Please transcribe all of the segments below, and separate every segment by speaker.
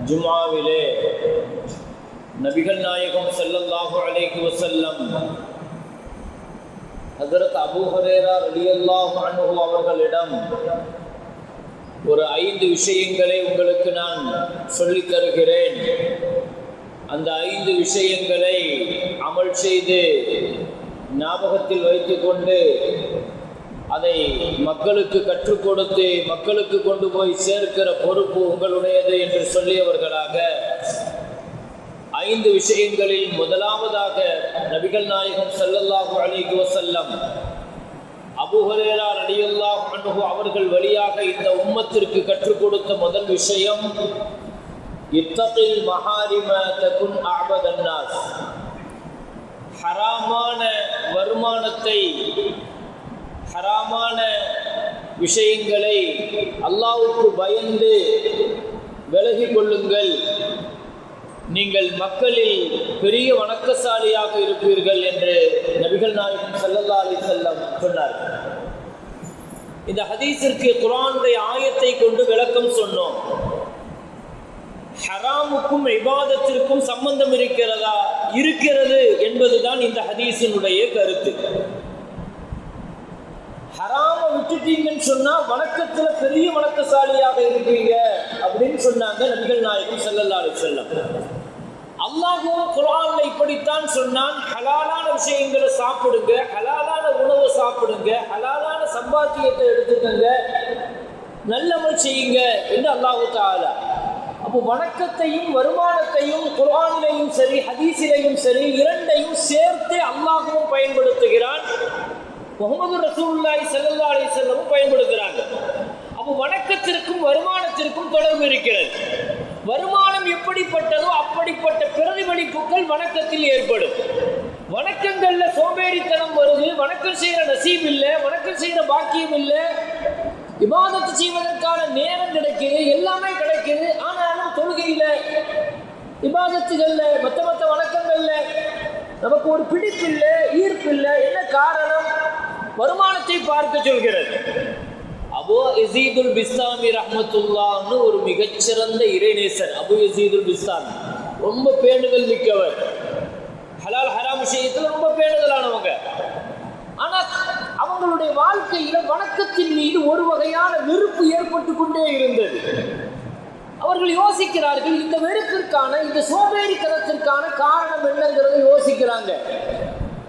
Speaker 1: ஜுமாவிலே நபிகள் நாயகம் ஸல்லல்லாஹு அலைஹி வஸல்லம் ஹஜ்ரத் அபூ ஹுரைரா ரலியல்லாஹு அன்ஹு அவர்களிடம் ஒரு 5 விஷயங்களை உங்களுக்கு நான் சொல்லித் தருகிறேன். அந்த 5 விஷயங்களை அமல் செய்து ஞாபகத்தில் வைத்துக்கொண்டு அதை மக்களுக்கு கற்றுக் கொடுத்து மக்களுக்கு கொண்டு போய் சேர்க்கிற பொறுப்பு உங்களுடையது என்று சொல்லியவர்களாக 5 விஷயங்களில் முதலாவதாக நபிகள் நாயகம் ஸல்லல்லாஹு அலைஹி வஸல்லம் அபூ ஹுரைரா ரலியல்லாஹு அன்ஹு அவர்கள் வழியாக இந்த உம்மத்திற்கு கற்றுக் கொடுத்த முதல் விஷயம், இத்தகில் மஹாரிம தகுன் அஅபதன் நாஸ். ஹராமான வருமானத்தை, ஹராமான விஷயங்களை அல்லாஹ்வுக்கு பயந்து விலகிக் கொள்ளுங்கள், நீங்கள் மக்களில் பெரிய வணக்கசாலியாக இருப்பீர்கள் என்று நபிகள் நாயகம் ஸல்லல்லாஹு அலைஹி வஸல்லம் சொன்னார்கள். இந்த ஹதீஸிற்கு குர்ஆனுடைய ஆயத்தை கொண்டு விளக்கம் சொன்னோம். ஹராமுக்கும் இபாதத்திற்கும் சம்பந்தம் இருக்கிறதா? இருக்கிறது என்பதுதான் இந்த ஹதீஸினுடைய கருத்து. ஹராம விட்டுட்டீங்கன்னு சொன்னா வணக்கத்துல பெரிய வணக்கசாலியாக இருப்பீங்க அப்படின்னு சொன்னாங்க நபிகள் நாயகம் ஸல்லல்லாஹு அலைஹி வஸல்லம். அல்லாஹ்வும் குர்ஆன்ல இப்படித்தான் சொன்னான், ஹலாலான விஷயங்களை சாப்பிடுங்க, ஹலாலான உணவை சாப்பிடுங்க, ஹலாலான சம்பாத்தியத்தை எடுத்துக்கங்க, நல்லமல் செய்யுங்க என்று அல்லாஹ் தஆலா. அப்போ வணக்கத்தையும் வருமானத்தையும் குர்ஆனிலேயும் சரி ஹதீஸிலேயும் சரி இரண்டையும் சேர்த்து அல்லாஹ்வும் பயன்படுத்துகிறான், முஹம்மது ரசூலுல்லாஹி ஸல்லல்லாஹு அலைஹி வஸல்லம் பயன்படுத்துகிறாங்க. அப்போ வணக்கத்திற்கும் வருமானத்திற்கும் தொடர்பு இருக்கிறது. வருமானம் எப்படிப்பட்டதோ அப்படிப்பட்ட பிரதிபலிப்புகள் வணக்கத்தில் ஏற்படும். வணக்கங்கள்ல சோம்பேறித்தனம் வருது, வணக்கம் செய்யற நசீப் இல்லை, வணக்கம் செய்யற பாக்கியம் இல்லை, இபாதத்து செய்வதற்கான நேரம் கிடைக்குது, எல்லாமே கிடைக்குது. ஆனாலும் தொழுகையில இபாதத்துகள்ல மற்ற வணக்கங்கள்ல நமக்கு ஒரு பிடிப்பில்லை, ஈர்ப்பில்லை. என்ன காரணம்? வருமானத்தை பார்க்க சொல்கிறது. அபூ யஸீதுல் பிஸ்தாமி ரஹ்மத்துல்லாஹ்னு ஒரு மிகச்சிறந்த இறைநேசர். அபூ யஸீதுல் பிஸ்தாமி ரொம்ப பேணுதல் மிக்கவர், ஹலால் ஹராம் விஷயத்தில் ரொம்ப பேணுதலானவங்க. ஆனால் அவங்களுடைய வாழ்க்கையில வணக்கத்தின் மீது ஒரு வகையான வெறுப்பு ஏற்பட்டு கொண்டே இருந்தது. அவர்கள் யோசிக்கிறார்கள், இந்த வெறுப்பிற்கான, இந்த சோம்பேறித்தனத்திற்கான காரணம் என்னங்கிறத யோசிக்கிறாங்க.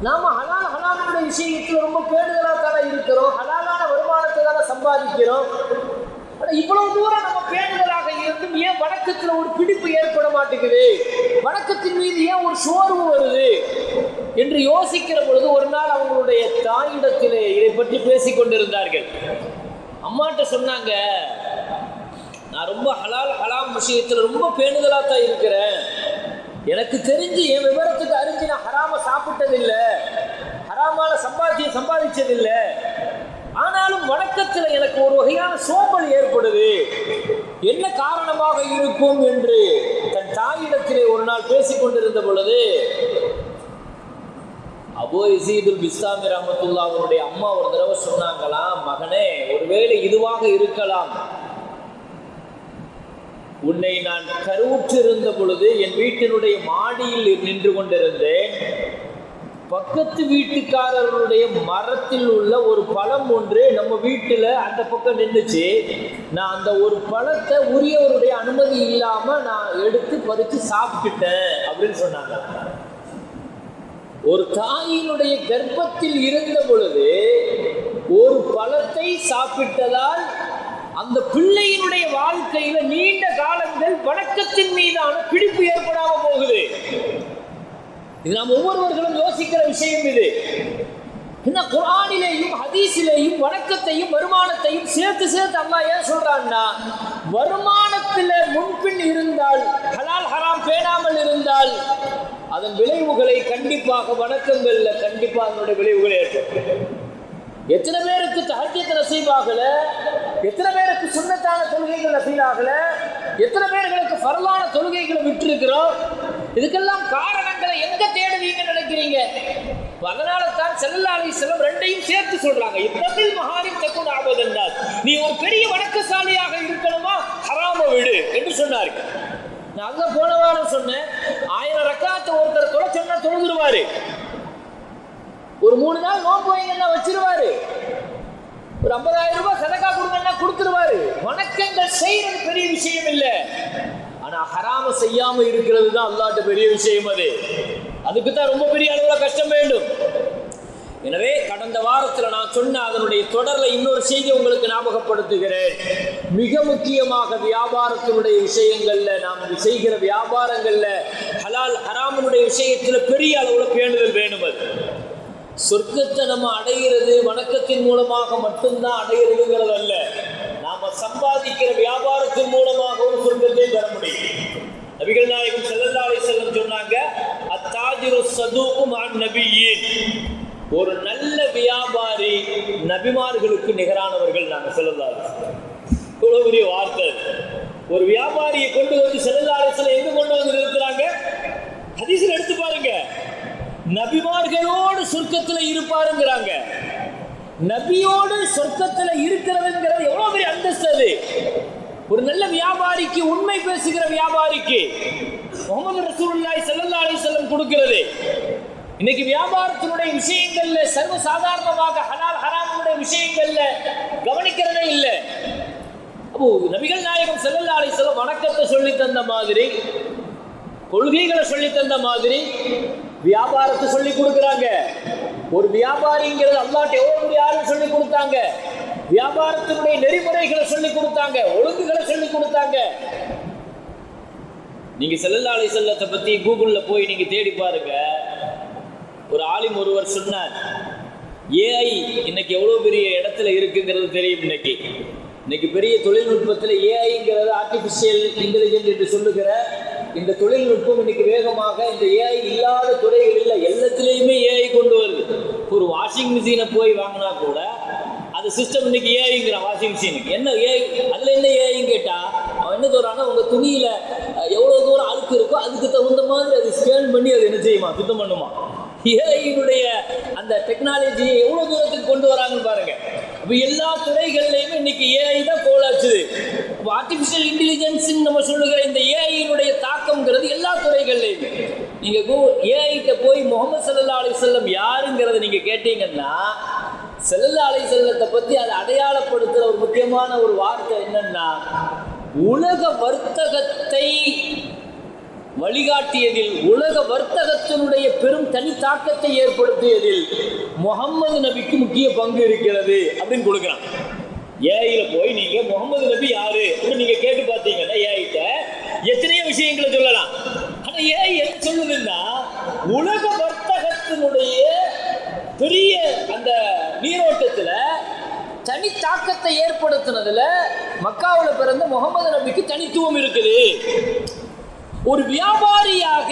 Speaker 1: நாம ஹலாலுடைய விஷயத்தில் ரொம்ப பேணுதலாக தானே இருக்கிறோம், ஹலாலான வருமானத்தை தானே சம்பாதிக்கிறோம். ஆனால் இவ்வளவு தூரம் நம்ம பேணுதலாக இருந்தும் ஏன் வணக்கத்தில் ஒரு பிடிப்பு ஏற்பட மாட்டேங்குது, வணக்கத்தின் மீது ஏன் ஒரு சோர்வு வருது என்று யோசிக்கிற பொழுது ஒரு நாள் அவங்களுடைய தாயிடத்திலே இதை பற்றி பேசிக் கொண்டிருந்தார்கள். அம்மாட்ட சொன்னாங்க, நான் ரொம்ப ஹலாம் விஷயத்தில் ரொம்ப பேணுதலாக தான் இருக்கிறேன், எனக்கு தெரிஞ்சு என் விவரத்துக்கு அறிஞ்சு நான் ஹராம சாப்பிட்டதில்லை, ஹராமான சம்பாதிச்சதில்லை. ஆனாலும் வணக்கத்தில் எனக்கு ஒரு வகையான சோம்பல் ஏற்படுது, என்ன காரணமாக இருக்கும் என்று தன் தாயிடத்திலே ஒரு நாள் பேசிக் கொண்டிருந்த பொழுது அபூ யஸீதுல் பிஸ்தாமி ரஹ்மத்துல்லாஹ் அவருடைய அம்மா ஒரு தடவை சொன்னாங்களாம், மகனே, ஒருவேளை இதுவாக இருக்கலாம், உன்னை நான் கருவுற்றிருந்த பொழுது என் வீட்டினுடைய மாடியில் நின்று கொண்டிருந்தேன், பக்கத்து வீட்டுக்காரர்களுடைய மரத்தில் உள்ள ஒரு பழம் ஒன்று நம்ம வீட்டில் அந்த பக்கம் நின்றுச்சு, நான் அந்த ஒரு பழத்தை உரியவருடைய அனுமதி இல்லாம நான் எடுத்து பறித்து சாப்பிட்டுட்டேன் அப்படின்னு சொன்னாங்க. ஒரு தாயினுடைய கர்ப்பத்தில் இருந்த பொழுது ஒரு பழத்தை சாப்பிட்டதால் அந்த பிள்ளையினுடைய வாழ்க்கையில நீண்ட காலங்கள் வணக்கத்தின் மீதான பிடிப்பு ஏற்படாம போகுது. இது நாம் ஒவ்வொருவர்களும் யோசிக்கிற விஷயம். இது இந்த குர்ஆனிலேயும் ஹதீஸிலேயும் வணக்கத்தையும் வருமானத்தையும் சேர்த்து அல்லாஹ் ஏன் சொல்றான்னா, வருமானத்தில் முன்பின் இருந்தால், ஹலால் ஹராம் பேணாமல் இருந்தால் அதன் விளைவுகளை கண்டிப்பாக வணக்கங்கள்ல கண்டிப்பாக அதனுடைய விளைவுகள் ஏற்படும். எத்தனை பேருக்கு தஹஜ்ஜுத் நசீபாகல, எத்தனை பேருக்கு சுன்னத்தான தொழுகைகள் நசீபாகல, எத்தனை பேர்களுக்கு ஃபர்லான தொழுகைகளை விட்டுருக்கிறோம். இதுக்கெல்லாம் காரணங்களை எங்க தேடுவீங்கன்னு நினைக்கிறீங்க? அதனால தான் ஸல்லல்லாஹு அலைஹி வஸல்லம் ரெண்டையும் சேர்த்து சொல்றாங்க, இத்தகில் மஹாரிம் தகுன் அஅபதன் நாஸ். நீ ஒரு பெரிய வணக்கசாலியாக இருக்கணுமா, ஹராம விடு என்று சொன்னார்கள். நான் தான் போன வாரம் சொன்னேன், 1000 ரக்காத்தை ஒருத்தர் தொலை சொன்னா தொழுதுருவாரு. ஒரு 3 நாள் நோன்பு வைங்கன்னா வச்சிருவாரு. ஒரு 50,000 ரூபாய் சதக்கா கொடுங்கன்னா கொடுத்துருவாரு. வணக்கங்கள் செய்யறது பெரிய விஷயம் இல்லை. ஆனா ஹராம செய்யாம இருக்கிறது தான் அல்லாஹ்ட்ட பெரிய விஷயம். அதுக்கு தான் ரொம்ப பெரிய அளவுல கஷ்டம் வேண்டும். எனவே கடந்த வாரத்தில் நான் சொன்ன அதனுடைய தொடர்ல இன்னொரு செய்தி உங்களுக்கு ஞாபகப்படுத்துகிறேன். மிக முக்கியமாக வியாபாரத்தினுடைய விஷயங்கள்ல, நாம் செய்கிற வியாபாரங்கள்ல ஹலால் ஹராமினுடைய விஷயத்துல பெரிய அளவுல பேணுதல் வேணும். அது சொர்க்கத்தை நம்ம அடைகிறது வணக்கத்தின் மூலமாக மட்டும்தான் அடைகிறதுங்கிறது அல்ல. நாம சம்பாதிக்கிற வியாபாரத்தின் மூலமாகவும் சொர்க்கத்தை பெற முடியும். நபிகள் நாயகம் ஸல்லல்லாஹு அலைஹி வஸல்லம் சொன்னாங்க, அத்தாஜிரு ஸதூகு மஅன் நபிய்யீன். ஒரு நல்ல வியாபாரி நபிமார்களுக்கு நிகரானவர்கள். நாங்கள் ஸல்லல்லாஹு அலைஹி வஸல்லம் இவ்வளவு பெரிய வார்த்தை. ஒரு வியாபாரியை கொண்டு வந்து ஸல்லல்லாஹு அலைஹி வஸல்லம் எங்க கொண்டு வந்து நிறுத்துறாங்க? ஹதீஸ்ல எடுத்து பாருங்க. நபிமார்களோடு சொர்க்கத்தில் இருப்பாருங்கிறாங்க. நபியோடு சொர்க்கத்தில் இருக்கிறதுங்கிறது எவ்வளவு பெரிய அந்தஸ்து. அது ஒரு நல்ல வியாபாரிக்கு, உண்மை பேசுகிற வியாபாரிக்கு முஹம்மது ரசூலுல்லாஹி ஸல்லல்லாஹு அலைஹி வஸல்லம் கொடுக்கிறது. இன்னைக்கு வியாபாரத்தினுடைய விஷயங்கள்ல சர்வ சாதாரணமாக ஹலால் ஹராமுடைய விஷயங்கள்ல கவனிக்கிறதே இல்லை. அப்போ நபிகள் நாயகம் ஸல்லல்லாஹு அலைஹி வஸல்லம் வணக்கத்தை சொல்லி தந்த மாதிரி, கொள்கைகளை சொல்லி தந்த மாதிரி வியாபாரத்தை சொல்லி கொடுக்குறாங்க. ஒரு வியாபாரிங்கிறது அல்லாஹ்ட்ட எவ்வளவு பெரிய ஆளு சொல்லி கொடுத்தாங்க. வியாபாரத்தினுடைய நெறிமுறைகளை சொல்லி கொடுத்தாங்க, ஒழுங்குகளை சொல்லி கொடுத்தாங்க. நீங்க ஸல்லல்லாஹு அலைஹி வஸல்லத்தை பத்தி கூகுள்ல போய் நீங்க தேடி பாருங்க. ஒரு ஆலிம் ஒருவர் சொன்னார், ஏஐ இன்னைக்கு எவ்வளவு பெரிய இடத்துல இருக்குங்கிறது தெரியும். இன்னைக்கு பெரிய தொழில்நுட்பத்தில் ஏஐங்கிறது ஆர்டிஃபிஷியல் இன்டெலிஜென்ஸ் என்று சொல்லுகிற இந்த தொழில்நுட்பம் இன்னைக்கு வேகமாக, இந்த ஏஐ இல்லாத துறைகள் இல்லை, எல்லாத்துலேயுமே ஏஐ கொண்டு வருது. ஒரு வாஷிங் மிஷினை போய் வாங்கினா கூட அது சிஸ்டம் இன்னைக்கு ஏஐங்கிறான். வாஷிங் மிஷினுக்கு என்ன ஏஐ, அதில் என்ன ஏஐன்னு கேட்டால் அவன் என்ன சொல்கிறான்னா, உங்கள் துணியில் எவ்வளோ தூரம் அழுக்கு இருக்கோ அதுக்கு தகுந்த மாதிரி அது ஸ்கேன் பண்ணி அது என்ன செய்யுமா, சுத்தம் பண்ணுமா. ஏஐனுடைய அந்த டெக்னாலஜியை எவ்வளோ தூரத்துக்கு கொண்டு வராங்கன்னு பாருங்க. இப்போ எல்லா துறைகள்லையுமே இன்னைக்கு ஏஐ தான் கோலாச்சுது. இப்போ ஆர்டிஃபிஷியல் இன்டெலிஜென்ஸ் நம்ம சொல்லுகிற இந்த ஏஐனுடைய தாக்கம்ங்கிறது எல்லா துறைகள்லையுமே. நீங்கள் ஏஐட்ட போய் முஹம்மது ஸல்லல்லாஹு அலைஹி வஸல்லம் யாருங்கிறத நீங்கள் கேட்டீங்கன்னா, ஸல்லல்லாஹு அலைஹி வஸல்லத்தை பற்றி அதை அடையாளப்படுத்துகிற ஒரு முக்கியமான ஒரு வார்த்தை என்னன்னா, உலக வர்த்தகத்தை வழிகாட்டியதில், உலக வர்த்தகத்தினுடைய பெரும் தனி தாக்கத்தை ஏற்படுத்தியதில் முஹம்மது நபிக்கு முக்கிய பங்கு இருக்கிறது அப்படின்னு கொடுக்குறான். ஏஐல போய் நீங்க முஹம்மது நபி யாரு அப்படின்னு நீங்க கேட்டு பார்த்தீங்கன்னா ஏஐட்ட எத்தனையோ விஷயங்களை சொல்லலாம். ஆனா ஏஐ என்ன சொல்லுதுன்னா, உலக வர்த்தகத்தினுடைய பெரிய அந்த நீரோட்டத்துல தனி தாக்கத்தை ஏற்படுத்தினதுல மக்காவில் பிறந்த முஹம்மது நபிக்கு தனித்துவம் இருக்குது. ஒரு வியாபாரியாக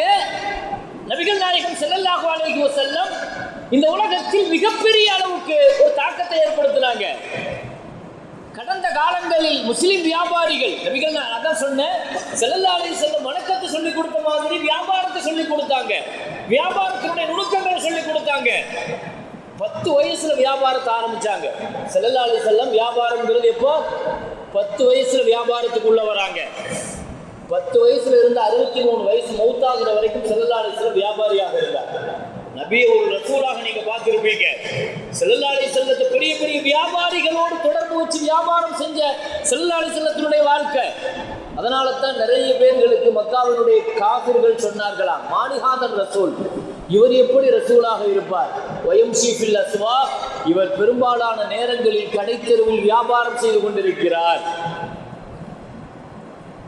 Speaker 1: நபிகள் நாயகம் ஸல்லல்லாஹு அலைஹி வஸல்லம் இந்த உலகத்தில் மிகப்பெரிய அளவுக்கு ஒரு தாக்கத்தை ஏற்படுத்தினாங்க. கடந்த காலங்களில் முஸ்லிம் வியாபாரிகள், நபிகள் அதான் சொன்னேன், ஸல்லல்லாஹு அலைஹி வஸல்லம் வணக்கத்தை சொல்லி கொடுத்த மாதிரி வியாபாரத்தை சொல்லி கொடுத்தாங்க. வியாபாரத்தினுடைய நுணுக்கங்களை சொல்லி கொடுத்தாங்க. 10 வயசுல வியாபாரத்தை ஆரம்பிச்சாங்க. ஸல்லல்லாஹு அலைஹி வஸல்லம் வியாபாரம்ங்கிறது எப்போ, 10 வயசுல வியாபாரத்துக்குள்ள வராங்க. 10 வயசுல இருந்து 63 வயசு மௌத்தாகிற வரைக்கும் ஸல்லல்லாஹு அலைஹி வஸல்லம் வியாபாரியாக இருந்தார். நபியை ஒரு ரசூலாக நீங்க பார்த்திருப்பீங்க. ஸல்லல்லாஹு அலைஹி வஸல்லத்தை பெரிய பெரிய வியாபாரிகளோடு தொடர்பு வச்சு வியாபாரம் செஞ்ச ஸல்லல்லாஹு அலைஹி வஸல்லத்தினுடைய வாழ்க்கை. அதனால தான் நிறைய பேர்களுக்கு மக்காவினுடைய காஃபிர்கள் சொன்னார்களாம், மாலிஹாதர் ரசூல், இவர் எப்படி ரசூலாக இருப்பார்? வயம்ஷி ஃபில் அஸ்வாக், இவர் பெரும்பாலான நேரங்களில் கடைத்தெருவில் வியாபாரம் செய்து கொண்டிருக்கிறார்.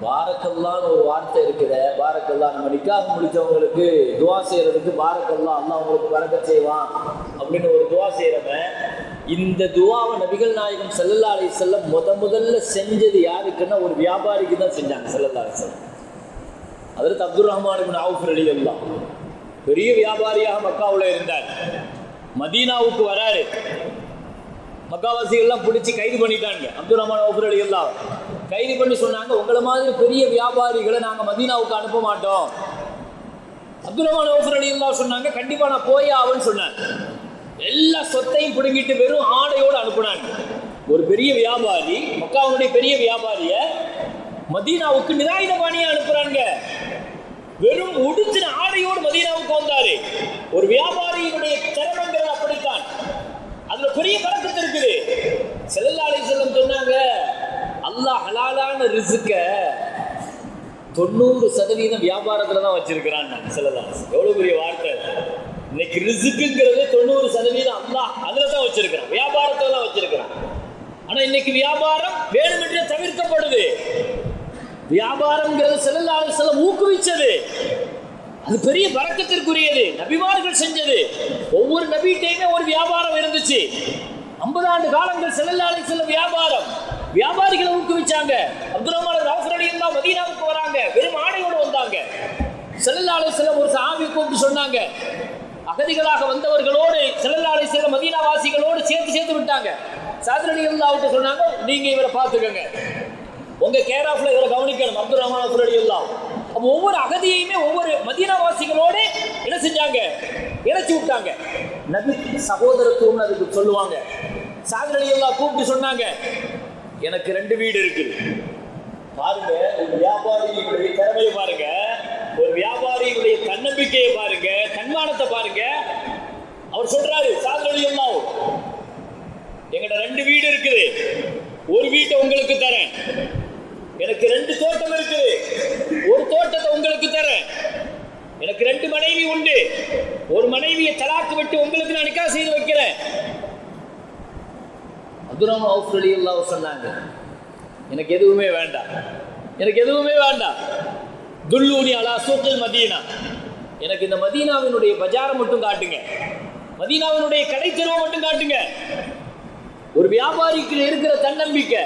Speaker 1: பாரக்கல்லான்னு ஒரு வார்த்தை இருக்குது. பாரக்கல்லா, நம்ம நிக்காக முடிச்சவங்களுக்கு துவா செய்யறதுக்கு பாரக்கல்லா, அல்லாஹ் அவங்களுக்கு பரக்கத் செய்வான் அப்படின்னு ஒரு துவா செய்யறவன், இந்த துவாவை நபிகள் நாயகம் ஸல்லல்லாஹு அலைஹி வஸல்லம் முதல்ல செஞ்சது யாருக்குன்னா ஒரு வியாபாரிக்கு தான் செஞ்சாங்க. ஸல்லல்லாஹு அலைஹி வஸல்லம் ஹஜ்ரத் அப்துர் ரஹ்மான் இப்னு அவுஃப் ரலியல்லாஹு பெரிய வியாபாரியாக மக்காவுல இருந்தார். மதீனாவுக்கு வராரு. மக்காவாசிகள்லாம் பிடிச்சி கைது பண்ணிட்டாங்க. அப்துர் ரஹ்மான் அவுஃப் ரலியல்லாஹு கைது பண்ணி சொன்னாங்க, உங்களை மாதிரி பெரிய வியாபாரிகளை நாங்கள் மதீனாவுக்கு அனுப்ப மாட்டோம். அப்துர் ரஹ்மான் அவுஃப் ரலியல்லாஹு சொன்னாங்க, கண்டிப்பா நான் போயே ஆவேன்னு சொன்னேன். எல்லா சொத்தையும் பிடுங்கிட்டு வெறும் ஆடையோடு அனுப்புனாங்க. ஒரு பெரிய வியாபாரி, மக்காவுடைய பெரிய வியாபாரிய மதீனாவுக்கு நிராயுத பாணியா அனுப்புறாங்க. வெறும் உடுத்தின ஆடையோடு மதீனாவுக்கு வந்தாரு. ஒரு வியாபாரியினுடைய திறமைங்கிறது அப்படித்தான், அதுல பெரிய பரக்கத்து இருக்குது. ஸல்லல்லாஹு அலைஹி வஸல்லம் சொன்னாங்க, அல்லாஹ் ஹலாலான ரிஸ்க 90% வியாபாரத்துல தான் வச்சிருக்கிறான். ஸல்லல்லாஹு அலைஹி வஸல்லம் எவ்வளவு பெரிய வார்த்தை. இன்னைக்கு ரிஸ்க்குங்கிறது 90% அல்லாஹ் அதுல தான் வச்சிருக்கிறான், வியாபாரத்துல தான் வச்சிருக்கிறான். ஆனா இன்னைக்கு வியாபாரம் வேணுமென்றே தவிர்க்கப்படுது. வியாபாரம்ங்கிறது ஸல்லல்லாஹு அலைஹி வஸல்லம் ஊக்குவிச்சது, அது பெரிய பரக்கத்திற்குரியது, நபிமார்கள் செஞ்சது. ஒவ்வொரு நபிகிட்டையுமே ஒரு வியாபாரம் இருந்துச்சு. 50 ஆண்டு காலங்கள் ஸல்லல்லாஹு அலைஹி வஸல்லம் வியாபாரிகளை ஊக்குவிச்சாங்க. அப்துல் ரஹ்மான் அவுஃப் ரலியல்லாஹு மதீனாவுக்கு வராங்க, வெறும் ஆடையோடு வந்தாங்க. ஸல்லல்லாஹு அலைஹி வஸல்லம் ஒரு சஹாபி கூப்பிட்டு சொன்னாங்க, அகதிகளாக வந்தவர்களோடு ஸல்லல்லாஹு அலைஹி வஸல்லம் மதீனா வாசிகளோடு சேர்த்து விட்டாங்க. ஸஅத் ரலியல்லாஹு சொன்னாங்க, நீங்க இவரை பார்த்துக்கங்க, உங்க கேர் ஆஃப்ல இவரை கவனிக்கணும். அப்துல் ரஹ்மான் அவுஃப் ரலியல்லாஹு அப்போ ஒவ்வொரு அகதியையுமே ஒவ்வொரு மதீனா வாசிகளோடு என்ன செஞ்சாங்க, இணைச்சு விட்டாங்க. நபி சகோதரத்துவம்னு அதுக்கு சொல்லுவாங்க. ஸஅத் ரலியல்லாஹு கூப்பிட்டு சொன்னாங்க, எனக்கு 2 வீடு இருக்குது. பாருங்க, ஒரு வியாபாரியுடைய திறமையை பாருங்க, ஒரு வியாபாரியுடைய தன்னம்பிக்கையை பாருங்க, தன்மானத்தை பாருங்க. அவர் சொல்றாரு, ஸஅத் ரலியல்லாஹு, எங்கிட்ட 2 வீடு இருக்குது, ஒரு வீட்டை உங்களுக்கு தரேன். எனக்கு 2 தோட்டம் இருக்குது, ஒரு தோட்டத்தை உங்களுக்கு தரேன். எனக்கு 2 மனைவி உண்டு, ஒரு மனைவியை தலாக்கு விட்டு உங்களுக்கு நான் நிக்காஹ் செய்து வைக்கிறேன். அப்துல் ரஹ்மான் அவுஃப் ரலியல்லாஹு சொன்னாங்க, எனக்கு எதுவுமே வேண்டாம், எனக்கு எதுவுமே வேண்டாம். துல்லூனி அலா சூக்கில் மதீனா, எனக்கு இந்த மதீனாவினுடைய பஜாரை மட்டும் காட்டுங்க, மதீனாவினுடைய கடை தெருவை மட்டும் காட்டுங்க. ஒரு வியாபாரிக்கு இருக்கிற தன்னம்பிக்கை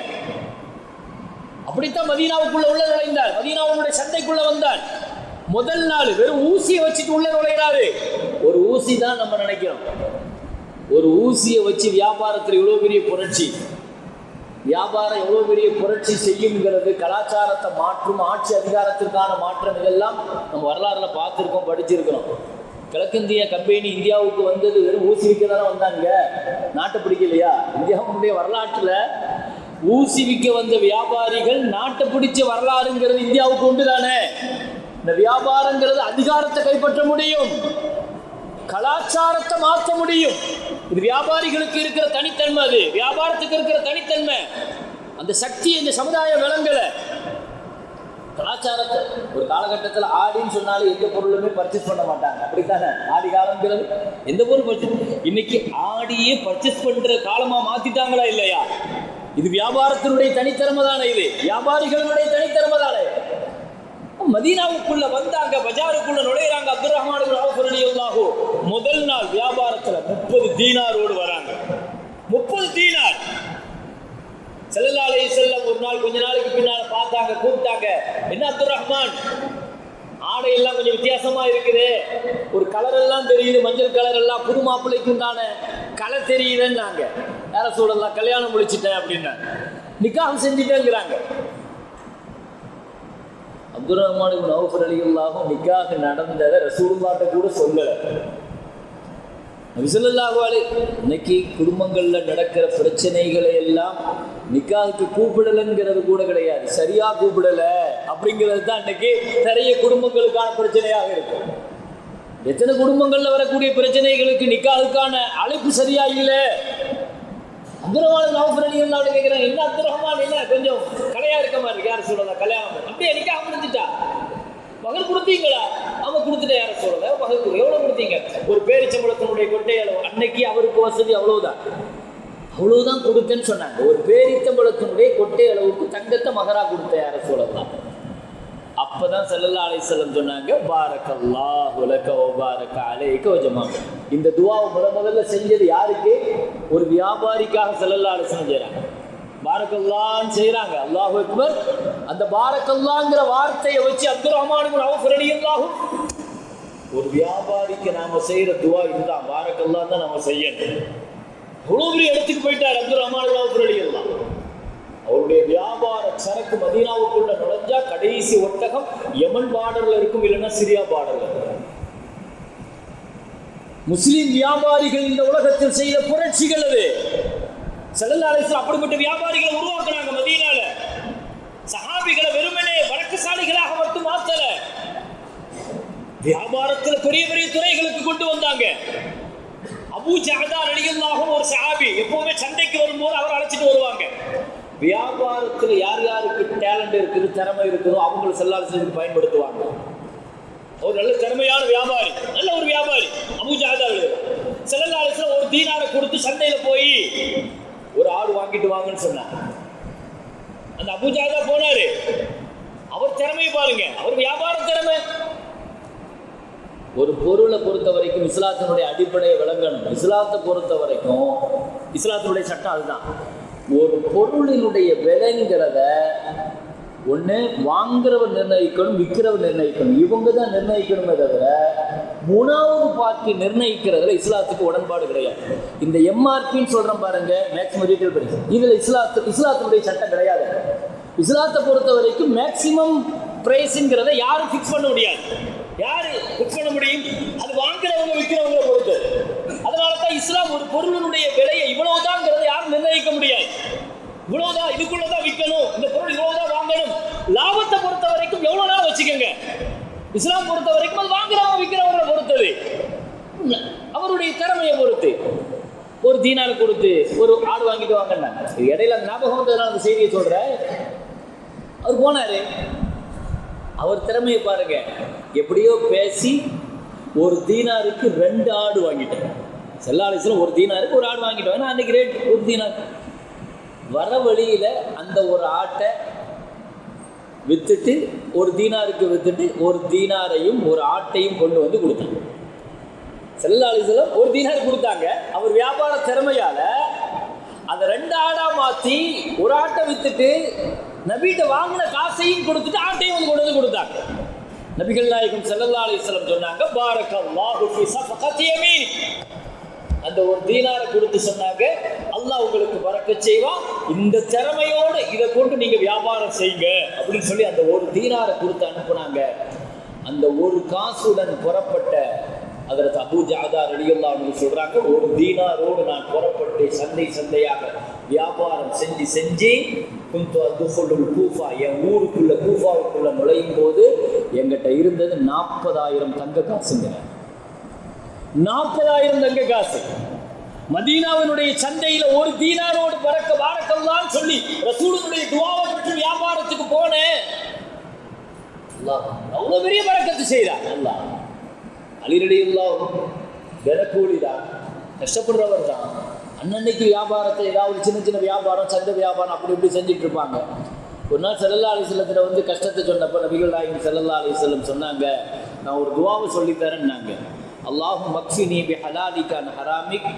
Speaker 1: அப்படித்தான் மதீனாவுக்குள்ள உள்ள நுழைந்தார். மதீனாவுடைய சந்தைக்குள்ள வந்தார். முதல் நாள் வெறும் ஊசியை வச்சுட்டு உள்ள நுழைகிறாரு. ஒரு ஊசி தான் நம்ம நினைக்கிறோம், ஒரு ஊசியை வச்சு வியாபாரத்தில் எவ்வளவு பெரிய புரட்சி, வியாபாரம் எவ்வளவு பெரிய புரட்சி செய்யுங்கிறது, கலாச்சாரத்தை மாற்றும், ஆட்சி அதிகாரத்திற்கான மாற்றம், இதெல்லாம் நம்ம வரலாறுல பார்த்துருக்கோம், படிச்சிருக்கிறோம். கிழக்கிந்திய கம்பெனி இந்தியாவுக்கு வந்தது வெறும் ஊசி விற்க தானே வந்தாங்க, நாட்டை பிடிக்கலையா? இந்தியாவுடைய வரலாற்றுல ஊசி விற்க வந்த வியாபாரிகள் நாட்டை பிடிச்ச வரலாறுங்கிறது இந்தியாவுக்கு உண்டு தானே. இந்த வியாபாரங்கிறது அதிகாரத்தை கைப்பற்ற முடியும், கலாச்சாரத்தை மாற்ற முடியும். இது வியாபாரிகளுக்கு இருக்கிற தனித்தன்மை, அது வியாபாரத்துக்கு இருக்கிற தனித்தன்மை. அந்த சக்தி இந்த சமுதாய விளங்கல. கலாச்சாரத்தை ஒரு காலகட்டத்தில் ஆடின்னு சொன்னாலும் எந்த பொருளுமே பர்ச்சேஸ் பண்ண மாட்டாங்க, அப்படித்தானே? ஆடி காலங்கிறது எந்த பொருள் பர்ச்சேஸ், இன்னைக்கு ஆடியே பர்ச்சேஸ் பண்ற காலமா மாத்திட்டாங்களா இல்லையா? இது வியாபாரத்தினுடைய தனித்திறமை தானே, இது வியாபாரிகளுடைய தனித்திறமை தானே. மதீனாவுக்குள்ள வந்தாங்க, பஜாருக்குள்ள நுழையிறாங்க. அப்துல் ரஹ்மான் அவுஃப் ரலியல்லாஹு முதல் நாள் வியாபாரத்துல 30 தீனாரோடு வராங்க. 30 தீனார். ஸல்லல்லாஹு அலைஹி வஸல்லம் ஒரு நாள் கொஞ்ச நாளைக்கு பின்னால பார்த்தாங்க, கூப்பிட்டாங்க, என்ன அப்துல் ரஹ்மான், ஆடை எல்லாம் கொஞ்சம் வித்தியாசமா இருக்குது, ஒரு கலர் எல்லாம் தெரியுது, மஞ்சள் கலர் எல்லாம், புது மாப்பிள்ளைக்கு உண்டான கலர் தெரியுதுன்னாங்க. யார சொல்லலாம், கல்யாணம் முடிச்சிட்டேன் அப்படின்னா, நிக்காஹ் செஞ்சுட்டேங்கிறாங்க. அப்துல் ரஹ்மான் இப்னு அவுஃப் ரலியல்லாஹு நிக்காஹ் நடந்ததை ரசூலுல்லாஹ்ட்ட கூட சொல்லல. நபி ஸல்லல்லாஹு அலைஹி, இன்னைக்கு குடும்பங்கள்ல நடக்கிற பிரச்சனைகளை எல்லாம் நிக்காஹுக்கு கூப்பிடலங்கிறது கூட கிடையாது, சரியா கூப்பிடல அப்படிங்கிறது தான் இன்னைக்கு நிறைய குடும்பங்களுக்கான பிரச்சனையாக இருக்கு. எத்தனை குடும்பங்கள்ல வரக்கூடிய பிரச்சனைகளுக்கு நிக்காஹுக்கான அழைப்பு சரியா இல்லை. அப்துல் ரஹ்மான் அவுஃப் ரலியல்லாஹு கேட்கிறாங்க, என்ன அப்துல் ரஹ்மான், என்ன கொஞ்சம் கலையா இருக்க மாதிரி இருக்கு, யார் சொல்றதா கல்யாணம் அப்படியே நிக்காஹ் முடிஞ்சிட்டா, மகர் கொடுத்தீங்களா? அவங்க கொடுத்துட்டு யார சொல்றத, மகர் எவ்வளவு கொடுத்தீங்க? ஒரு பேரிச்சம்பழத்தினுடைய கொட்டை அளவு, அன்னைக்கு அவருக்கு வசதி அவ்வளவுதான் கொடுத்தேன்னு சொன்னாங்க. ஒரு பேரிச்சம்பழத்தினுடைய கொட்டை அளவுக்கு தங்கத்தை மகரா கொடுத்த யார சொல்லலாம். அப்பதான் ஸல்லல்லாஹு அலைஹி வஸல்லம் சொன்னாங்க, பாரக்கல்லாஹு லக வ பாரக அலைக வ ஜமா. இந்த துஆவை முதல்ல செஞ்சது யாருக்கு? ஒரு வியாபாரிக்காக ஸல்லல்லாஹு அலைஹி வஸல்லம் செய்றாங்க. பாரக்கல்லாஹ்னு செய்றாங்க, அல்லாஹு அக்பர். அந்த பாரக்கல்லாஹ்ங்கிற வார்த்தையை வச்சு அப்துல் ரஹ்மான் இப்னு அவுஃப் ரலியல்லாஹு, ஒரு வியாபாரிக்கு நாம செய்யற துஆ இதுதான், பாரக்கல்லாஹ் தான் நாம செய்யணும். அவ்வளவு பெரிய இடத்துக்கு போயிட்டார் அப்துல் ரஹ்மான் இப்னு அவுஃப் ரலியல்லாஹு. அவருடைய வியாபார சரக்கு மதீனாவுக்குள்ள நுழைஞ்சா கடைசி ஒட்டகம் யமன் பார்டர்ல இருக்கும், இல்லைன்னா சிரியா பார்டர்ல. முஸ்லிம் வியாபாரிகள் இந்த உலகத்தில் செய்த புரட்சிகள் அது. ஸல்லல்லாஹு அலைஹி வஸல்லம் அப்படிப்பட்ட வியாபாரிகளை உருவாக்குனாங்க மதீனால. சஹாபிகளை வெறுமனே வியாபாரத்துல பெரிய பெரிய துறைகளுக்கு கொண்டு வந்தாங்க. அபூ ஜஅதா ரலியல்லாஹு ஒரு சஹாபி, எப்பவுமே சந்தைக்கு வரும்போது அவர் அழைச்சிட்டு வருவாங்க. வியாபாரத்துல யார் யாருக்கு டேலண்ட் இருக்குது, திறமை இருக்குதோ அவங்களை ஸல்லல்லாஹு பயன்படுத்துவாங்க. ஒரு நல்ல திறமையான வியாபாரி, நல்ல ஒரு வியாபாரி அபூ ஜஅதா ஸல்லல்லாஹு அலைஹி வஸல்லம் ஒரு தீனாரை கொடுத்து சந்தையில போய் ஒரு ஆடு வாங்கிட்டு வாங்கன்னு சொன்னாங்க. அந்த அபூ ஜஅதா போனாரு. அவர் திறமையை பாருங்க, அவர் வியாபார திறமை. ஒரு பொருளை பொறுத்த வரைக்கும் இஸ்லாத்தினுடைய அடிப்படையை விளங்கணும். இஸ்லாத்தை பொறுத்த வரைக்கும் இஸ்லாத்தினுடைய சட்டம் அதுதான். ஒரு பொருளினுடைய விலைங்கிறத ஒன்று வாங்குறவர் நிர்ணயிக்கணும், விற்கிறவர் நிர்ணயிக்கணும். இவங்க தான் நிர்ணயிக்கணுமே தவிர மூணாவது பார்ட்டி நிர்ணயிக்கிறதுல இஸ்லாத்துக்கு உடன்பாடு கிடையாது. இந்த எம்ஆர்பின்னு சொல்கிறோம் பாருங்க, மேக்ஸிமம் ரீட்டைல் பிரைஸ், இதில் இஸ்லாத்தினுடைய சட்டம் கிடையாது. இஸ்லாத்தை பொறுத்த வரைக்கும் மேக்சிமம் பிரைஸுங்கிறத யாரும் ஃபிக்ஸ் பண்ண முடியாது. யாரு ஃபிக்ஸ் பண்ண முடியும்? அது வாங்குறவங்க விற்கிறவங்க பொறுத்து. அதனால தான் இஸ்லாம் ஒரு பொருளினுடைய விலையை இவ்வளவுதான்ங்கிறத யாரும் நிர்ணயிக்க முடியாது. இவ்வளவுதான், இதுக்குள்ளதான் விற்கணும், இந்த பொருள் இவ்வளவுதான் வாங்கணும். லாபத்தை பொறுத்த வரைக்கும் எவ்வளவு நாள் வச்சுக்கோங்க. இஸ்லாம் பொறுத்த வரைக்கும் அது வாங்குறவங்க விற்கிறவங்களை பொறுத்தது, அவருடைய திறமையை பொறுத்து. ஒரு தீனார் கொடுத்து ஒரு ஆடு வாங்கிட்டு வாங்கன்னா, இடையில ஞாபகம் வந்ததுனால அந்த செய்தியை சொல்றேன். அவர் போனாரு, அவர் திறமையை பாருங்க. எப்படியோ பேசி ஒரு தீனாருக்கு 2 ஆடு வாங்கிட்டார். ஸல்லல்லாஹு அலைஹி வஸல்லம் ஒரு தீனாருக்கு ஒரு ஆடு வாங்கிட்டோம். அன்னைக்கு ரேட் ஒரு தீனார். வர வழியில அந்த ஒரு ஆட்டை வித்துட்டு ஒரு தீனாருக்கு வித்துட்டு ஒரு தீனாரையும் ஒரு ஆட்டையும் கொண்டு வந்து கொடுத்தாங்க. ஸல்லல்லாஹு அலைஹி வஸல்லம் ஒரு தீனார் கொடுத்தாங்க. அவர் வியாபார திறமையால அதை 2 ஆடா மாத்தி ஒரு ஆட்டை வித்துட்டு நபிகிட்ட வாங்கின காசையும் கொடுத்துட்டு ஆட்டையும் வந்து கொண்டு வந்து கொடுத்தாங்க. நபிகள் நாயகம் ஸல்லல்லாஹு அலைஹி வஸல்லம் சொன்னாங்க, பாரக்கல்லாஹு ஃபீ ஸஃபகத்தி யமீன். அந்த ஒரு தீனாரை கொடுத்து சொன்னாங்க, அல்லாஹ் உங்களுக்கு பரக்கத் செய்வான், இந்த திறமையோடு இதை கொண்டு நீங்க வியாபாரம் செய்யுங்க அப்படின்னு சொல்லி அந்த ஒரு தீனாரை கொடுத்து அனுப்புனாங்க. அந்த ஒரு காசுடன் புறப்பட்ட ஹஜ்ரத் அபூ ஜஅதா ரலியல்லாஹு அன்ஹு சொல்றாங்க, ஒரு தீனாரோடு நான் புறப்பட்டு சந்தையாக வியாபாரம் செஞ்சு குந்து அதுஃபுலுல் கூஃபா, என் ஊருக்குள்ள கூஃபாவுக்குள்ள நுழையும் போது எங்கிட்ட இருந்தது 40,000 தங்க காசுங்க. 40,000 தங்க காசு. மதீனாவினுடைய சந்தையில ஒரு தீனாரோடு பாரக்கல்லாஹ் சொல்லி ரசூலுடைய துஆவை பெற்று வியாபாரத்துக்கு போனேன். அல்லாஹ் அவ்வளவு பெரிய பரக்கத்து செய்றான். அல்லாஹ் அலி ரலியல்லாஹு தினக்கூலிதான், கஷ்டப்படுறவர் தான். அன்னன்னைக்கு வியாபாரத்தை ஏதாவது சின்ன வியாபாரம், சந்தை வியாபாரம் அப்படி இப்படி செஞ்சுட்டு இருப்பாங்க. ஒரு நாள் ஸல்லல்லாஹு அலைஹி வஸல்லத்துல வந்து கஷ்டத்தை சொன்னப்போ நபிகள் நாயகம் ஸல்லல்லாஹு அலைஹி வஸல்லம் சொன்னாங்க, நான் ஒரு துஆவை சொல்லித்தரேன்னாங்க. அல்லாஹும்ம மக்ஃபினி பிஹலாலிக அன் ஹராமிக்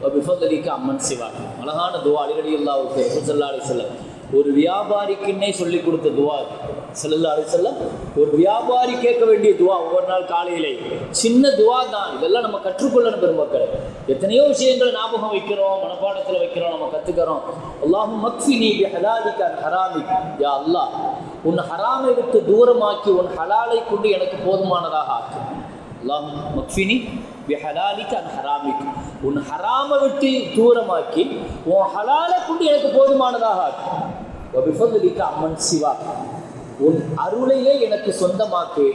Speaker 1: வ பிஃதலிக அம்மன் சிவாக். அழகான துஆ அலி ரலியல்லாஹு ஸல்லல்லாஹு அலைஹி வஸல்லம் ஒரு வியாபாரிக்குன்னே சொல்லி கொடுத்த துஆ. ஸல்லல்லாஹு அலைஹி வஸல்லம் ஒரு வியாபாரி கேட்க வேண்டிய துஆ ஒவ்வொரு நாள் காலையிலே. சின்ன துஆ தான், இதெல்லாம் நம்ம கற்றுக்கொள்ளணும் பெருமக்கள். எத்தனையோ விஷயங்களை ஞாபகம் வைக்கிறோம், மனப்பாடத்தில் வைக்கிறோம், நம்ம கற்றுக்கிறோம். அல்லாஹும்ம மக்ஃபினி பிஹலாலிக அன் ஹராமிக். யா அல்லாஹ், உன் ஹராமை விட்டு தூரமாக்கி உன் ஹலாலை கொண்டு எனக்கு போதுமானதாக ஆக்கு. அல்லாஹும்ம மக்ஃபினி பிஹலாலிக அன் ஹராமிக். உன் ஹராமை விட்டு தூரமாக்கி உன் ஹலாலை கொண்டு எனக்கு போதுமானதாக ஆக்கு. வபிஃபதுலிக அம்மன் சிவாக். உன் அருளையே எனக்கு சொந்தமாக்கு.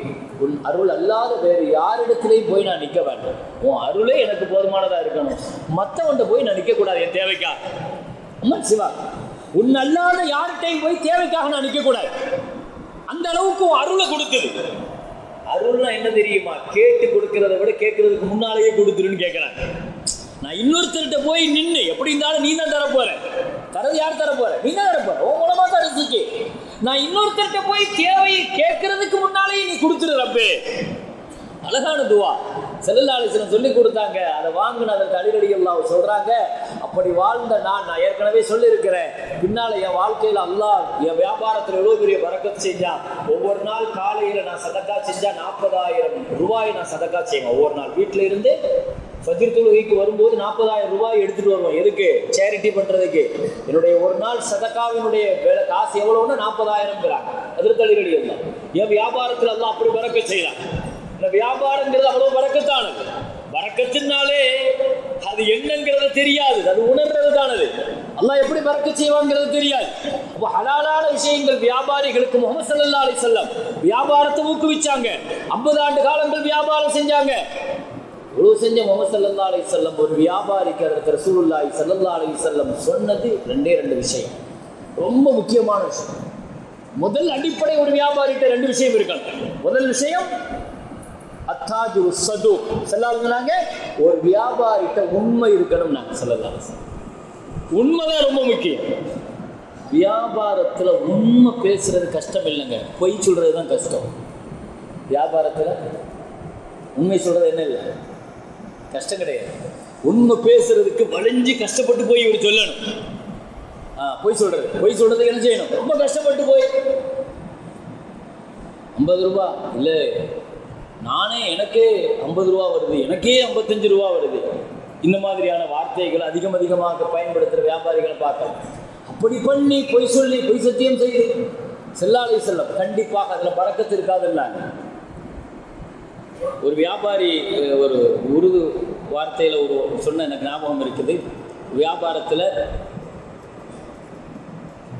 Speaker 1: உன் அருள் அல்லாத வேறு யாரிடத்திலையும் போய் நான் நிற்க வேண்டும். உன் அருளே எனக்கு போதுமானதாக இருக்கணும், மற்றவன்கிட்ட போய் நான் நிற்கக்கூடாது என் தேவைக்காக. அம்மன் சிவாக். உன் அல்லாத யார்கிட்டையும் போய் தேவைக்காக நான் நிற்கக்கூடாது. அந்த அளவுக்கு உன் அருளை கொடுத்தது. அருள்னா என்ன தெரியுமா? கேட்டு கொடுக்கறத விட கேட்கறதுக்கு முன்னாலேயே கொடுத்துருன்னு கேட்கறாங்க. நான் இன்னொருத்தர்கிட்ட போய் நின்று எப்படி இருந்தாலும் நீ தான் தரப்போற. தரது யார் தரப்போற? நீ தான் தரப்போற. உன் மூலமா தான் ரிஸ்க்கு. நான் இன்னொருத்தர்கிட்ட போய் தேவையை கேட்கறதுக்கு முன்னாலேயே நீ கொடுத்துரு ரப்பே. அழகான துவா ஸல்லல்லாஹு அலைஹி வஸல்லம் சொல்லி கொடுத்தாங்க. அதை வாங்கின அதற்கு அலி ரலியல்லாஹு சொல்றாங்க, அப்படி வாழ்ந்த நான் ஏற்கனவே சொல்லியிருக்கிறேன், பின்னால என் வாழ்க்கையில் அல்லாஹ் என் வியாபாரத்தில் எவ்வளோ பெரிய பரக்கத் செஞ்சான். ஒவ்வொரு நாள் காலையில் நான் சதக்கா செஞ்சா 40,000 ரூபாய் நான் சதக்கா செய்வேன். ஒவ்வொரு நாள் வீட்டில் இருந்து ஃபஜ்ர் தொழுகைக்கு வரும்போது 40,000 ரூபாய் எடுத்துட்டு வருவோம். எதுக்கு? சேரிட்டி பண்றதுக்கு. என்னுடைய ஒரு நாள் சதக்காவினுடைய காசு எவ்வளவுன்னா 40,000ங்கிறாங்க. அதற்கு அலி ரலியல்லாஹு. என் வியாபாரத்தில் அல்லாஹ் அப்படி பரக்கத் செய்யலாம். இந்த வியாபாரங்கிறது அவ்வளவு பரக்கத்தானது. பரக்கத்தினாலே அது என்னங்கிறது தெரியாது, அது உணர்றது தானது. அல்லாஹ் எப்படி பறக்கச் செய்வாங்கிறது தெரியாது. அப்போ ஹலாலான விஷயங்கள் வியாபாரிகளுக்கு முஹம்மது ஸல்லல்லாஹு அலைஹி வஸல்லம் வியாபாரத்தை ஊக்குவிச்சாங்க. 50 ஆண்டு காலங்கள் வியாபாரம் செஞ்சாங்க. இவ்வளவு செஞ்ச முஹம்மது ஸல்லல்லாஹு அலைஹி வஸல்லம் ஒரு வியாபாரிக்கு ரசூலுல்லாஹி ஸல்லல்லாஹு அலைஹி வஸல்லம் சொன்னது ரெண்டு விஷயம், ரொம்ப முக்கியமான விஷயம். முதல் அடிப்படை ஒரு வியாபாரிகிட்ட 2 விஷயம் இருக்கணும். முதல் விஷயம் அத்தாஜுரு ஸதூக். சொன்னாங்க ஒரு வியாபாரிகிட்ட உண்மை இருக்கணும். நாங்கள் ஸல்லல்லாஹு அலைஹி வஸல்லம் உண்மைதான் ரொம்ப முக்கியம். வியாபாரத்தில் உண்மை பேசுறது கஷ்டம் இல்லைங்க, பொய் சொல்றது தான் கஷ்டம். வியாபாரத்தில் உண்மை சொல்றது என்ன இல்லை, கஷ்டம் கிடையாது. உண்மை பேசுறதுக்கு வளைஞ்சு கஷ்டப்பட்டு போய் இவர் சொல்லணும். பொய் சொல்றதுக்கு என்ன செய்யணும், ரொம்ப கஷ்டப்பட்டு போய் 50 ரூபா இல்லை, நானே எனக்கே 50 ரூபா வருது, எனக்கே 55 ரூபா வருது, இந்த மாதிரியான வார்த்தைகள் அதிகமாக பயன்படுத்துகிற வியாபாரிகளை பார்க்கலாம். அப்படி பண்ணி பொய் சொல்லி பொய் சத்தியம் செய்து ஸல்லல்லாஹு அலைஹி வஸல்லம் கண்டிப்பாக அதில் பறக்கத்து இருக்காதுன்னாங்க. ஒரு வியாபாரி ஒரு உருது வார்த்தையில் ஒரு சொன்ன எனக்கு ஞாபகம் இருக்குது. வியாபாரத்தில்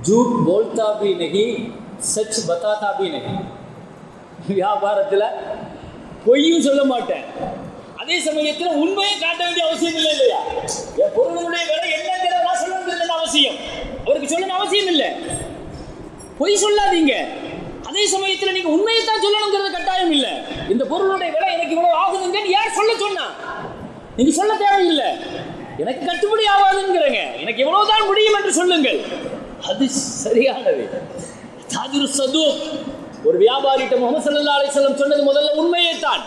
Speaker 1: ஜூட் போல்தா பி நஹி சச் பதாதா பி நஹி, வியாபாரத்தில் பொய்யும் சொல்ல மாட்டேன், அதே சமயத்தில் உண்மையை காட்ட வேண்டிய அவசியம் இல்லை. இல்லையா, என் பொருளுடைய விலை என்னங்கிறத நான் சொல்ல வேண்டியது அவசியம், அவருக்கு சொல்லணும் அவசியம் இல்லை. பொய் சொல்லாதீங்க, அதே சமயத்தில் நீங்க உண்மையை தான் சொல்லணுங்கிறது கட்டாயம் இல்லை. இந்த பொருளுடைய விலை எனக்கு இவ்வளவு ஆகுதுங்கன்னு யார் சொல்ல சொன்னா, நீங்க சொல்ல தேவையில்லை. எனக்கு கட்டுப்படி ஆகாதுங்கிறங்க, எனக்கு எவ்வளவுதான் முடியும் என்று சொல்லுங்கள், அது சரியானது. தாஜுரு ஸதூக், ஒரு வியாபாரிகிட்ட முஹம்மது ஸல்லல்லாஹு அலைஹி வஸல்லம் சொன்னது முதல்ல உண்மையை தான்.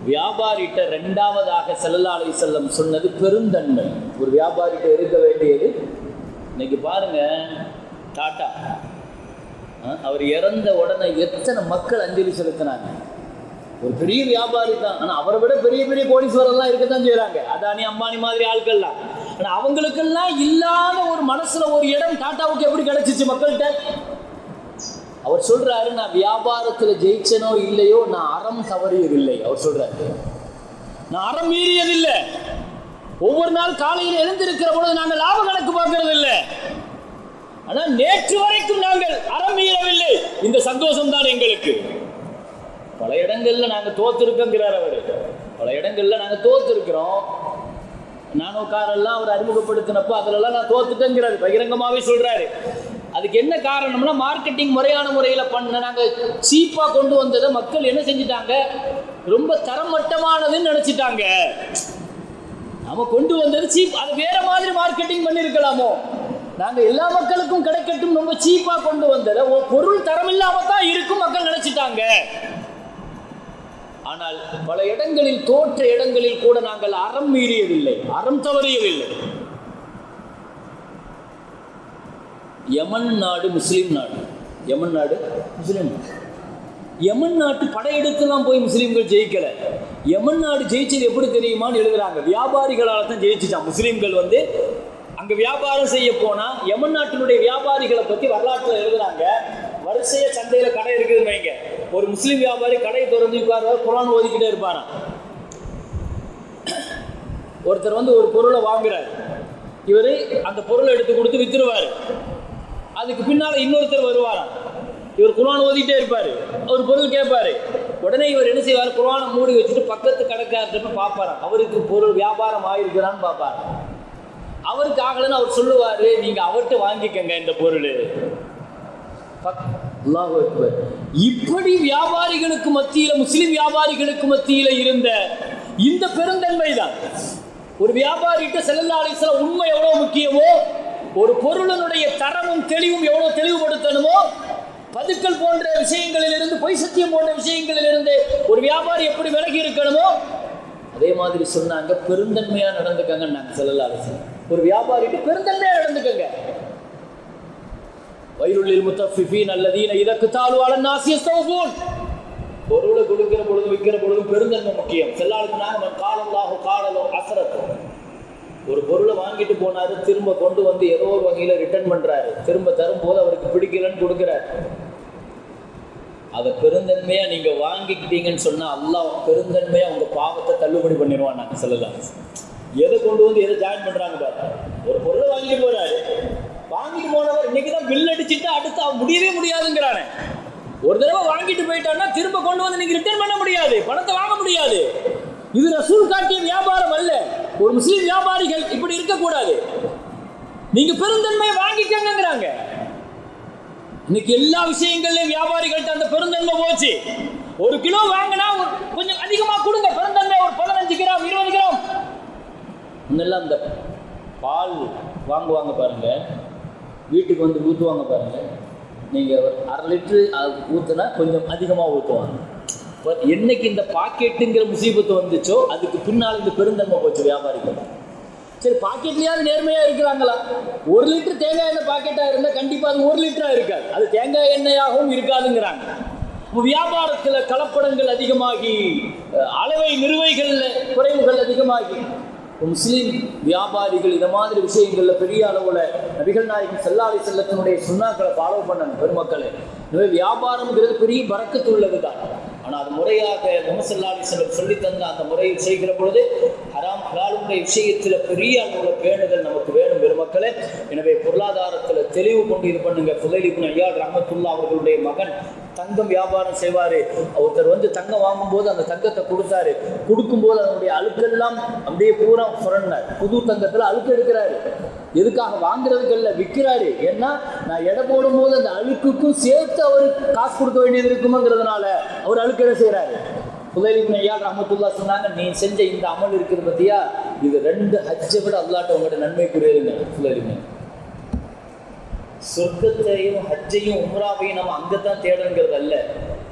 Speaker 1: வியாபாரிகிட்ட 2வதாக ஸல்லல்லாஹு அலைஹி வஸல்லம் சொன்னது பெருந்தன்மை. ஒரு வியாபாரிகிட்ட இருக்க வேண்டியது, இன்னைக்கு பாருங்க டாட்டா, அவர் இறந்த உடனே எத்தனை மக்கள் அஞ்சலி செலுத்தினாங்க. ஒரு பெரிய வியாபாரி தான், ஆனால் அவரை விட பெரிய கோடீஸ்வரர்லாம் இருக்கத்தான் செய்கிறாங்க, அதானி அம்பானி மாதிரி ஆட்கள்லாம். ஆனால் அவங்களுக்கெல்லாம் இல்லாத ஒரு மனசுல ஒரு இடம் டாட்டாவுக்கு எப்படி கிடைச்சிச்சு மக்கள்கிட்ட? அவர் சொல்றாரு, நான் வியாபாரத்தில் ஜெயிச்சனோ இல்லையோ, நான் அறம் தவறியதில்லை. அவர் சொல்றாரு, நான் அறம் மீறியதில்லை. ஒவ்வொரு நாள் காலையில் எழுந்திருக்கிற பொழுது நாங்கள் லாப கணக்கு பார்க்கறது இல்லை, ஆனால் நேற்று வரைக்கும் நாங்கள் அறம் மீறவில்லை. இந்த சந்தோஷம் தான் எங்களுக்கு. பல இடங்கள்ல நாங்கள் தோத்திருக்கோங்கிறார் அவர், பல இடங்கள்ல நாங்கள் தோத்திருக்கிறோம். நானோ காரெல்லாம் அவர் அறிமுகப்படுத்தினப்போ அதிலெல்லாம் நான் தோத்துட்டேங்கிறாரு, பகிரங்கமாகவே சொல்றாரு. அதுக்கு என்ன காரணம்னா, மார்க்கெட்டிங் முறையான முறையில் பண்ண நாங்கள் சீப்பாக கொண்டு வந்ததை மக்கள் என்ன செஞ்சிட்டாங்க, ரொம்ப தரமட்டமானதுன்னு நினச்சிட்டாங்க. நம்ம கொண்டு வந்தது சீப், அது வேற மாதிரி மார்க்கெட்டிங் பண்ணியிருக்கலாமோ. நாங்கள் எல்லா மக்களுக்கும் கிடைக்கட்டும் ரொம்ப சீப்பாக கொண்டு வந்ததை பொருள் தரம் இல்லாமல் தான் இருக்கும் மக்கள் நினச்சிட்டாங்க. ஆனால் பல இடங்களில், தோற்ற இடங்களில் கூட நாங்கள் அறம் மீறியதில்லை, அறம் தவறியதில்லை. யமன் நாடு முஸ்லீம் நாடு, யமன் நாடு முஸ்லீம் நாடு. யமன் நாட்டு படையெடுத்துலாம் போய் முஸ்லீம்கள் ஜெயிக்கல. யமன் நாடு ஜெயிச்சது எப்படி தெரியுமான்னு எழுதுறாங்க, வியாபாரிகளால் தான் ஜெயிச்சுட்டான். முஸ்லீம்கள் வந்து அங்கே வியாபாரம் செய்ய போனால் யமன் நாட்டினுடைய வியாபாரிகளை பற்றி வரலாற்றில் எழுதுறாங்க. வரிசைய சந்தையில் கடை இருக்குதுன்னு வைங்க, ஒரு முஸ்லீம் வியாபாரி கடையை திறந்து உட்கார்வார், குர்ஆன் ஓதிக்கிட்டே இருப்பானா. ஒருத்தர் வந்து ஒரு பொருளை வாங்குறாரு, இவர் அந்த பொருளை எடுத்து கொடுத்து வித்துருவார். அதுக்கு பின்னால் இன்னொருத்தர் வருவாராம், இவர் குர்ஆன் ஓதிக்கிட்டே இருப்பார், ஒரு பொருள் கேட்பாரு. உடனே இவர் என்ன செய்வார், குர்ஆனை மூடி வச்சுட்டு பக்கத்து கடைக்காரர்கிட்ட பார்ப்பாராம், அவருக்கு பொருள் வியாபாரம் ஆகிருக்கிறான்னு பார்ப்பார். அவருக்கு ஆகலன்னு அவர் சொல்லுவார், நீங்கள் அவர்கிட்ட வாங்கிக்கங்க இந்த பொருள். அல்லாஹு அக்பர். இப்படி வியாபாரிகளுக்கு மத்தியில், முஸ்லிம் வியாபாரிகளுக்கு மத்தியில் இருந்த இந்த பெருந்தன்மை தான் ஒரு வியாபாரிகிட்ட ஸல்லல்லாஹு அலைஹி வஸல்லம் உண்மை எவ்வளவு முக்கியமோ, ஒரு பொருளினுடைய தரமும் தெளிவும் எவ்வளவு தெளிவுபடுத்தணுமோ, பதுக்கல் போன்ற விஷயங்களிலிருந்து, பொய் சத்தியம் போன்ற விஷயங்களிலிருந்து ஒரு வியாபாரி எப்படி விலகி இருக்கணுமோ அதே மாதிரி சொன்னாங்க. பெருந்தன்மையா நடந்துக்கங்க நாங்கள் ஸல்லல்லாஹு அலைஹி வஸல்லம். ஒரு வியாபாரிக்கு பெருந்தன்மையா நடந்துக்கங்க. வயலுல் முத்தஃபிஃபீன் அல்லதீன இதா கதாலு அலன் நாஸ் யஸ்தௌஃபூன். பொருளை கொடுக்கிற பொழுது, விற்கிற பொழுது பெருந்தன்மை முக்கியம். செல்லாளுக்கு நாங்கள் காலல்லாஹு காலலோ அசரத். ஒரு பொருளை வாங்கிட்டு போனாரு, திரும்ப கொண்டு வந்து ஏதோ ஒரு வகையில் ரிட்டர்ன் பண்றாரு, திரும்ப தரும்போது அவருக்கு பிடிக்கலன்னு கொடுக்குறாரு. அதை பெருந்தன்மையா நீங்க வாங்கிக்கிட்டீங்கன்னு சொன்னா அல்லாஹ் பெருந்தன்மையா உங்க பாவத்தை தள்ளுபடி பண்ணிடுவான். நாங்கள் ஸல்லல்லாஹு அலைஹி வஸல்லம் எதை கொண்டு வந்து எதை ஜாயின் பண்றாங்க பாருங்க. ஒரு பொருளை வாங்கிட்டு போறாரு, வாங்கிட்டு போனவர் இன்னைக்குதான் பில் அடிச்சுட்டு அடுத்து முடியவே முடியாதுங்கிறானே. ஒரு தடவை வாங்கிட்டு போயிட்டான்னா திரும்ப கொண்டு வந்து நீங்க ரிட்டர்ன் பண்ண முடியாது, பணத்தை வாங்க முடியாது. இது ரசூல் காட்டிய வியாபாரம் அல்ல. ஒரு முஸ்லிம் வியாபாரிகள் இப்படி இருக்கக்கூடாது. நீங்க பெருந்தன்மையை வாங்கிக்கங்கிறாங்க. இன்னைக்கு எல்லா விஷயங்கள்லயும் வியாபாரிகள்ட்ட அந்த பெருந்தன்மை போச்சு. ஒரு கிலோ வாங்கினா கொஞ்சம் அதிகமா கொடுங்க, பெருந்தன்மை ஒரு 15 கிராம் 20 கிராம். முன்னெல்லாம் அந்த பால் வாங்குவாங்க பாருங்க, வீட்டுக்கு வந்து ஊற்றுவாங்க பாருங்க, நீங்கள் ஒரு 1/2 லிட்டரு ஊற்றுனா கொஞ்சம் அதிகமாக ஊற்றுவாங்க. என்னைக்கு இந்த பாக்கெட்டுங்கிற முசீபத்து வந்துச்சோ அதுக்கு பின்னால் இந்த பெருந்தன்மை போச்சு வியாபாரிகள். சரி, பாக்கெட்லயாவது நேர்மையாக இருக்கிறாங்களா? 1 லிட்டர் தேங்காய் எண்ணெய் பாக்கெட்டாக இருந்தால் கண்டிப்பாக அது 1 லிட்டராக இருக்காது, அது தேங்காய் எண்ணெயாகவும் இருக்காதுங்கிறாங்க. வியாபாரத்தில் கலப்படங்கள் அதிகமாகி, அளவை நிறுவைகளில் குறைவுகள் அதிகமாகி, முஸ்லீம் வியாபாரிகள் இந்த மாதிரி விஷயங்கள்ல பெரிய அளவுல நபிகள் நாயகம் ஸல்லல்லாஹு அலைஹி வஸல்லத்தினுடைய சுன்னாக்களை ஃபாலோ பண்ணணும் பெருமக்களே. எனவே வியாபாரம்ங்கிறது பெரிய பரக்கத்து உள்ளதுதான். ஆனால் அது முறையாக முஹம்மது ஸல்லல்லாஹு அலைஹி வஸல்லம் சொல்லி தந்த அந்த முறையில் செய்கிற பொழுது ஹராம் ஹலாலுடைய விஷயத்தில் பெரிய அளவுல பேணுதல் நமக்கு வேணும் பெருமக்களே. எனவே பொருளாதாரத்தில் தெளிவு கொண்டு இது பண்ணுங்க. ஃபுதைல் இப்னு ஐயாத் ரஹ்மத்துல்லாஹி அவர்களுடைய மகன் தங்கம் வியாபாரம் செய்வாரு. ஒருத்தர் வந்து தங்கம் வாங்கும்போது அந்த தங்கத்தை கொடுத்தாரு. கொடுக்கும்போது அதனுடைய அழுக்கெல்லாம் அப்படியே பூரா புரண்டார். புது தங்கத்துல அழுக்கு எடுக்கிறாரு. எதுக்காக? வாங்குறதுக்கு இல்லை, விற்கிறாரு. ஏன்னா நான் எடை போடும் போது அந்த அழுக்குக்கும் சேர்த்து அவர் காசு கொடுக்க வேண்டியது இருக்குமோங்கிறதுனால அவர் அழுக்கு எடை செய்யறாரு. ஃபுதைல் இப்னு ஐயாத் ரஹ்மத்துல்லாஹி சொன்னாங்க, நீ செஞ்ச இந்த அமல் இருக்குது பத்தியா, இது 2 ஹஜ்ஜை விட அல்லாஹ்ட்ட உங்கள்கிட்ட நன்மைக்குரியதுங்க. ஃபுதைல் இப்னு சொர்க்கத்தையும் ஹஜ்ஜையும் உம்ராவையும் நம்ம அங்கதான் தேடணுங்கிறது அல்ல,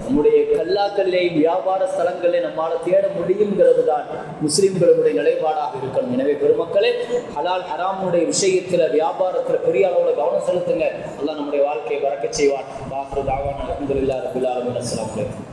Speaker 1: நம்முடைய கல்லாக்கல்லையும் வியாபார ஸ்தலங்களையும் நம்மளால தேட முடியுங்கிறது தான் முஸ்லிம்களுடைய நிலைப்பாடாக இருக்கணும். எனவே பெருமக்களே, ஹலால் ஹராமுடைய விஷயத்துல வியாபாரத்துல பெரிய அளவுல கவனம் செலுத்துங்க. அல்லாஹ் நம்முடைய வாழ்க்கையை வரக்கச் செய்வான். வாஹிரு தாவானா அல்ஹம்துலில்லாஹி ரப்பில் ஆலமீன். அஸ்ஸலாமு அலைக்கும்.